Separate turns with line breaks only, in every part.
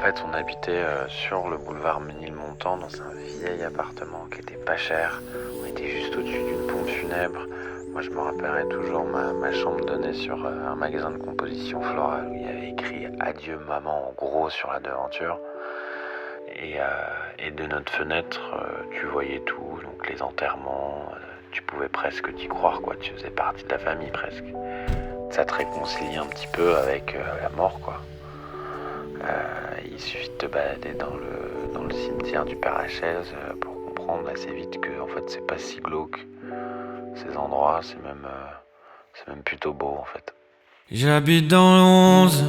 fait, on habitait sur le boulevard Ménilmontant dans un vieil appartement qui était pas cher. On était juste au-dessus d'une pompe funèbre. Moi, je me rappellerai toujours, ma chambre donnait sur un magasin de composition florale où il y avait écrit « Adieu maman » en gros sur la devanture. Et de notre fenêtre, tu voyais tout, donc les enterrements, tu pouvais presque t'y croire, quoi. Tu faisais partie de la famille presque. Ça te réconcilie un petit peu avec la mort, quoi. Il suffit de te balader dans le cimetière du Père-Lachaise pour comprendre assez vite que en fait c'est pas si glauque. Ces endroits, c'est même plutôt beau en fait.
J'habite dans le 11,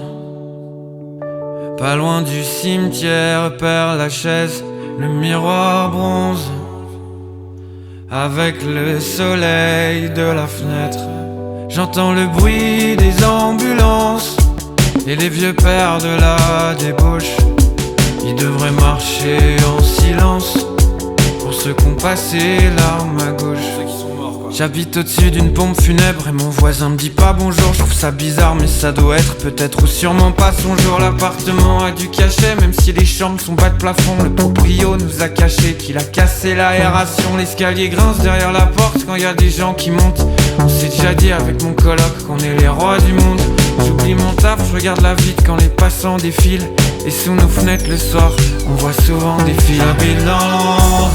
pas loin du cimetière Père-Lachaise, le miroir bronze, avec le soleil de la fenêtre. J'entends le bruit des ambulances et les vieux pères de la débauche. Ils devraient marcher en silence pour ceux qui ont passé l'arme à gauche. J'habite au-dessus d'une pompe funèbre et mon voisin me dit pas bonjour. Je trouve ça bizarre mais ça doit être peut-être ou sûrement pas son jour. L'appartement a du cachet même si les chambres sont bas de plafond. Le proprio nous a caché qu'il a cassé l'aération. L'escalier grince derrière la porte quand y a des gens qui montent. On s'est déjà dit avec mon coloc qu'on est les rois du monde. J'oublie mon taf, je regarde la vitre quand les passants défilent. Et sous nos fenêtres le soir, on voit souvent des filles. J'habite dans l'ombre,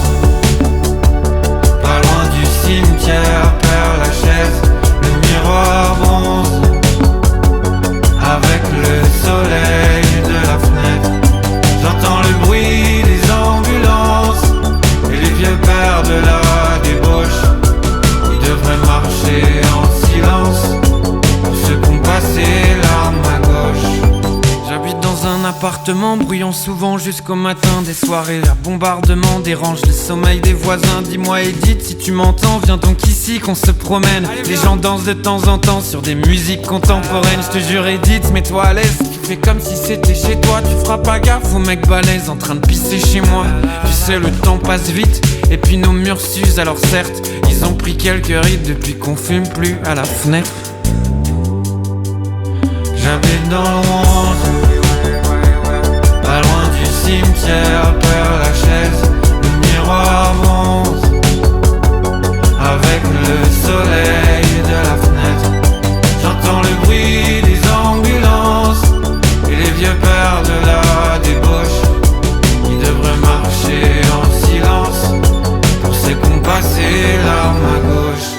pas loin du cimetière Père-Lachaise, le miroir bronze, avec le soleil de la fenêtre. J'entends le bruit des ambulances et les vieux pères de la débauche. Ils devraient marcher en silence pour ceux qui ont passé l'arme à gauche. J'habite dans un appartement bruyant souvent jusqu'au matin. Des soirées à bombardement dérangent le sommeil des voisins. Dis-moi Edith si tu m'entends, viens donc ici qu'on se promène. Les gens dansent de temps en temps sur des musiques contemporaines. Je te jure Edith, mets-toi à l'aise. Tu fais comme si c'était chez toi. Tu feras pas gaffe aux mecs balèzes en train de pisser chez moi. Tu sais le temps passe vite et puis nos murs s'usent. Alors certes, ils ont pris quelques rides depuis qu'on fume plus à la fenêtre. J'habite dans le 11, pas loin du cimetière Père-Lachaise, le miroir bronze, avec le soleil de la fenêtre. J'entends le bruit des ambulances et les vieux pères de la débauche. Ils devraient marcher en silence pour ceux qui ont passé l'arme à gauche.